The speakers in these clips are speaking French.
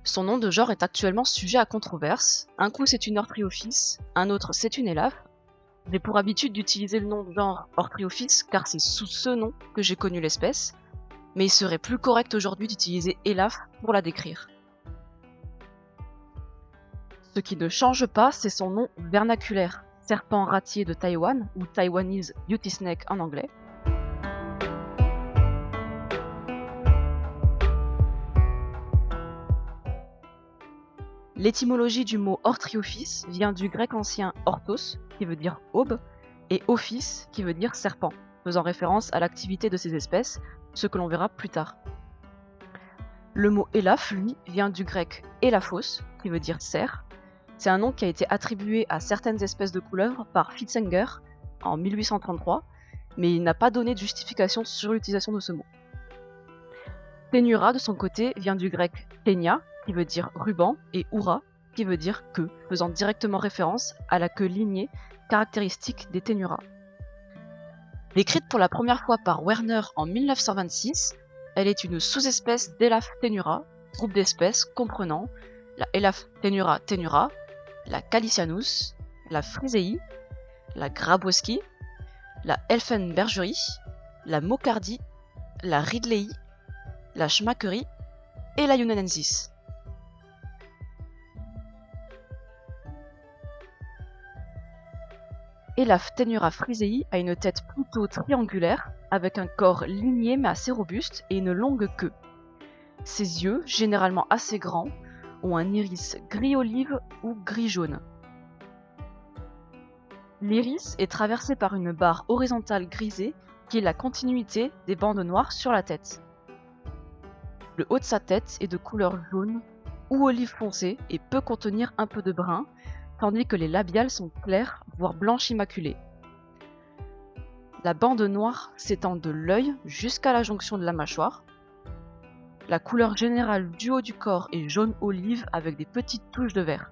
Son nom de genre est actuellement sujet à controverse. Un coup c'est une Orthriophyes, un autre c'est une Elaphe. J'ai pour habitude d'utiliser le nom de genre Orthriophyes car c'est sous ce nom que j'ai connu l'espèce, mais il serait plus correct aujourd'hui d'utiliser Elaphe pour la décrire. Ce qui ne change pas, c'est son nom vernaculaire, serpent ratier de Taïwan ou Taiwanese beauty snake en anglais. L'étymologie du mot Orthriophyes vient du grec ancien orthos, qui veut dire aube, et ophis, qui veut dire serpent, faisant référence à l'activité de ces espèces, ce que l'on verra plus tard. Le mot élaphe, lui, vient du grec élaphos, qui veut dire cerf. C'est un nom qui a été attribué à certaines espèces de couleuvres par Fitzinger en 1833, mais il n'a pas donné de justification sur l'utilisation de ce mot. Ténura, de son côté, vient du grec ténia, qui veut dire ruban, et oura, qui veut dire queue, faisant directement référence à la queue lignée caractéristique des ténuras. Décrite pour la première fois par Werner en 1926, elle est une sous-espèce d'Elaphe tenura, groupe d'espèces comprenant la Elaphe tenura tenura, la Calicianus, la Frisei, la Grabowski, la Elfenbergerie, la Mocardie, la Ridleyi, la Schmackeri et la Yunenensis. Elaphe tenura frisei a une tête plutôt triangulaire, avec un corps ligné mais assez robuste et une longue queue. Ses yeux, généralement assez grands, ont un iris gris-olive ou gris-jaune. L'iris est traversé par une barre horizontale grisée qui est la continuité des bandes noires sur la tête. Le haut de sa tête est de couleur jaune ou olive foncé et peut contenir un peu de brun, tandis que les labiales sont claires, voire blanches immaculées. La bande noire s'étend de l'œil jusqu'à la jonction de la mâchoire. La couleur générale du haut du corps est jaune olive avec des petites touches de vert.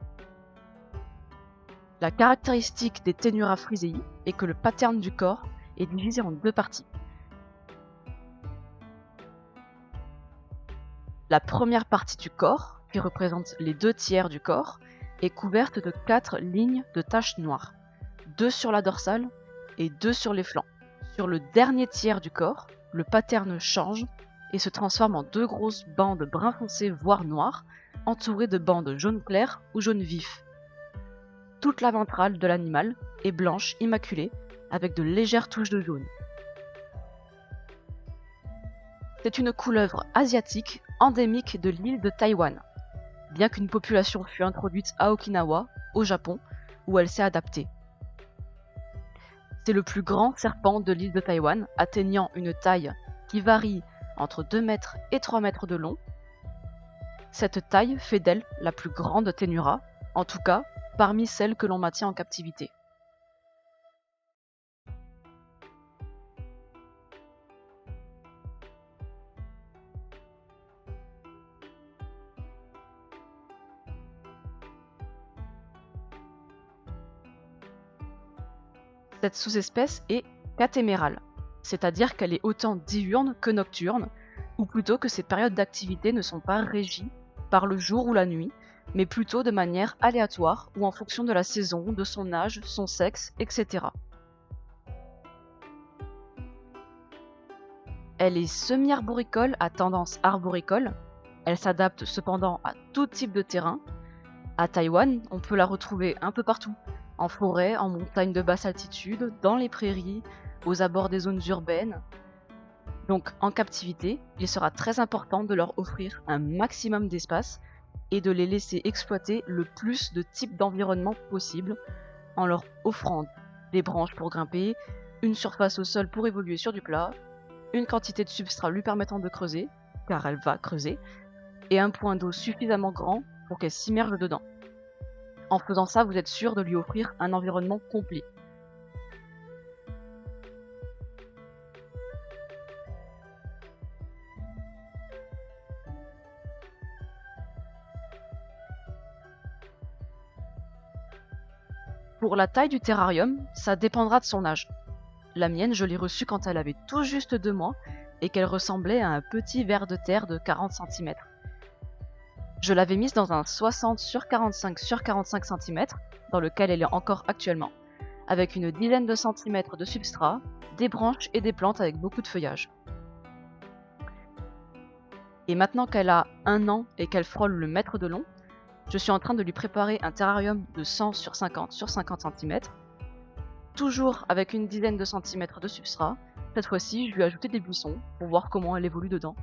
La caractéristique des Tenura frisei est que le pattern du corps est divisé en deux parties. La première partie du corps, qui représente les 2/3 du corps, est couverte de 4 lignes de taches noires, 2 sur la dorsale et 2 sur les flancs. Sur le dernier tiers du corps, le pattern change et se transforme en 2 grosses bandes brun foncé voire noires, entourées de bandes jaune clair ou jaune vif. Toute la ventrale de l'animal est blanche immaculée avec de légères touches de jaune. C'est une couleuvre asiatique endémique de l'île de Taïwan, bien qu'une population fut introduite à Okinawa, au Japon, où elle s'est adaptée. C'est le plus grand serpent de l'île de Taïwan, atteignant une taille qui varie entre 2 mètres et 3 mètres de long. Cette taille fait d'elle la plus grande Tenura, en tout cas parmi celles que l'on maintient en captivité. Cette sous-espèce est catémérale, c'est-à-dire qu'elle est autant diurne que nocturne, ou plutôt que ses périodes d'activité ne sont pas régies par le jour ou la nuit, mais plutôt de manière aléatoire ou en fonction de la saison, de son âge, son sexe, etc. Elle est semi-arboricole à tendance arboricole. Elle s'adapte cependant à tout type de terrain. À Taïwan, on peut la retrouver un peu partout, en forêt, en montagne de basse altitude, dans les prairies, aux abords des zones urbaines. Donc en captivité, il sera très important de leur offrir un maximum d'espace et de les laisser exploiter le plus de types d'environnement possible, en leur offrant des branches pour grimper, une surface au sol pour évoluer sur du plat, une quantité de substrat lui permettant de creuser, car elle va creuser, et un point d'eau suffisamment grand pour qu'elle s'immerge dedans. En faisant ça, vous êtes sûr de lui offrir un environnement complet. Pour la taille du terrarium, ça dépendra de son âge. La mienne, je l'ai reçue quand elle avait tout juste 2 mois et qu'elle ressemblait à un petit ver de terre de 40 cm. Je l'avais mise dans un 60 sur 45 sur 45 cm, dans lequel elle est encore actuellement, avec une dizaine de centimètres de substrat, des branches et des plantes avec beaucoup de feuillage. Et maintenant qu'elle a 1 an et qu'elle frôle le mètre de long, je suis en train de lui préparer un terrarium de 100 sur 50 sur 50 cm, toujours avec une dizaine de centimètres de substrat. Cette fois-ci, je lui ai ajouté des buissons pour voir comment elle évolue dedans.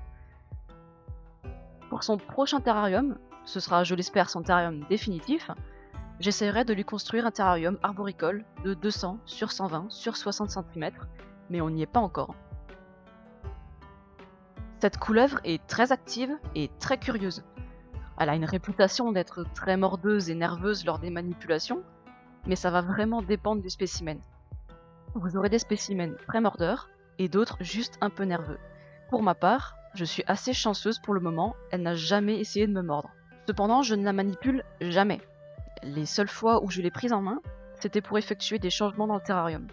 Pour son prochain terrarium, ce sera, je l'espère, son terrarium définitif, j'essaierai de lui construire un terrarium arboricole de 200 sur 120 sur 60 cm, mais on n'y est pas encore. Cette couleuvre est très active et très curieuse. Elle a une réputation d'être très mordeuse et nerveuse lors des manipulations, mais ça va vraiment dépendre du spécimen. Vous aurez des spécimens très mordeurs et d'autres juste un peu nerveux. Pour ma part, je suis assez chanceuse pour le moment, elle n'a jamais essayé de me mordre. Cependant, je ne la manipule jamais. Les seules fois où je l'ai prise en main, c'était pour effectuer des changements dans le terrarium.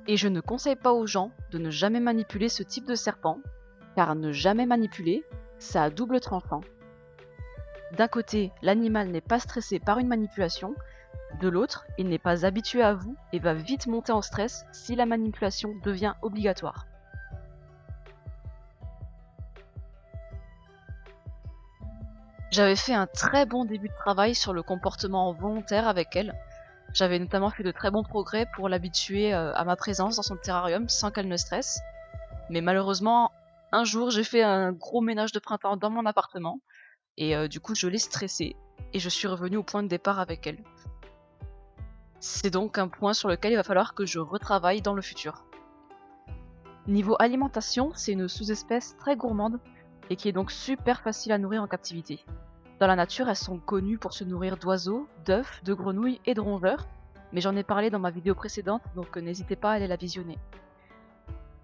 Et je ne conseille pas aux gens de ne jamais manipuler ce type de serpent, car ne jamais manipuler, ça a double tranchant. D'un côté, l'animal n'est pas stressé par une manipulation, de l'autre, il n'est pas habitué à vous et va vite monter en stress si la manipulation devient obligatoire. J'avais fait un très bon début de travail sur le comportement volontaire avec elle. J'avais notamment fait de très bons progrès pour l'habituer à ma présence dans son terrarium sans qu'elle ne stresse. Mais malheureusement, un jour j'ai fait un gros ménage de printemps dans mon appartement et du coup je l'ai stressée et je suis revenue au point de départ avec elle. C'est donc un point sur lequel il va falloir que je retravaille dans le futur. Niveau alimentation, c'est une sous-espèce très gourmande et qui est donc super facile à nourrir en captivité. Dans la nature, elles sont connues pour se nourrir d'oiseaux, d'œufs, de grenouilles et de rongeurs, mais j'en ai parlé dans ma vidéo précédente, donc n'hésitez pas à aller la visionner.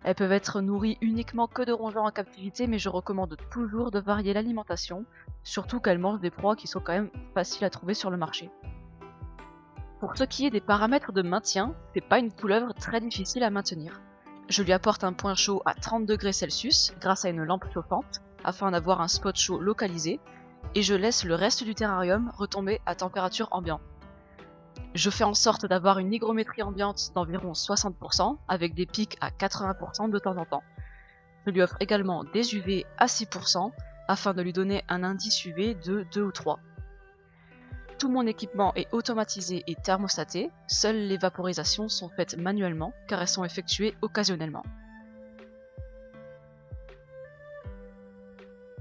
Elles peuvent être nourries uniquement que de rongeurs en captivité, mais je recommande toujours de varier l'alimentation, surtout qu'elles mangent des proies qui sont quand même faciles à trouver sur le marché. Pour ce qui est des paramètres de maintien, c'est pas une couleuvre très difficile à maintenir. Je lui apporte un point chaud à 30 degrés Celsius grâce à une lampe chauffante, afin d'avoir un spot chaud localisé, et je laisse le reste du terrarium retomber à température ambiante. Je fais en sorte d'avoir une hygrométrie ambiante d'environ 60%, avec des pics à 80% de temps en temps. Je lui offre également des UV à 6%, afin de lui donner un indice UV de 2 ou 3. Tout mon équipement est automatisé et thermostaté, seules les vaporisations sont faites manuellement, car elles sont effectuées occasionnellement.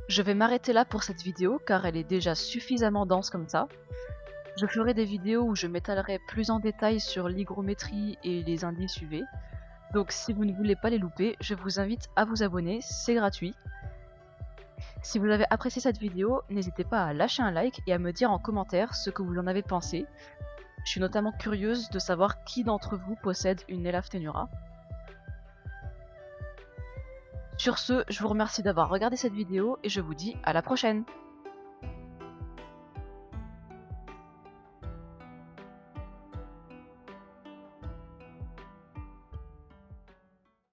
Je vais m'arrêter là pour cette vidéo car elle est déjà suffisamment dense comme ça. Je ferai des vidéos où je m'étalerai plus en détail sur l'hygrométrie et les indices UV. Donc si vous ne voulez pas les louper, je vous invite à vous abonner, c'est gratuit. Si vous avez apprécié cette vidéo, n'hésitez pas à lâcher un like et à me dire en commentaire ce que vous en avez pensé. Je suis notamment curieuse de savoir qui d'entre vous possède une Elaphtenura. Sur ce, je vous remercie d'avoir regardé cette vidéo et je vous dis à la prochaine!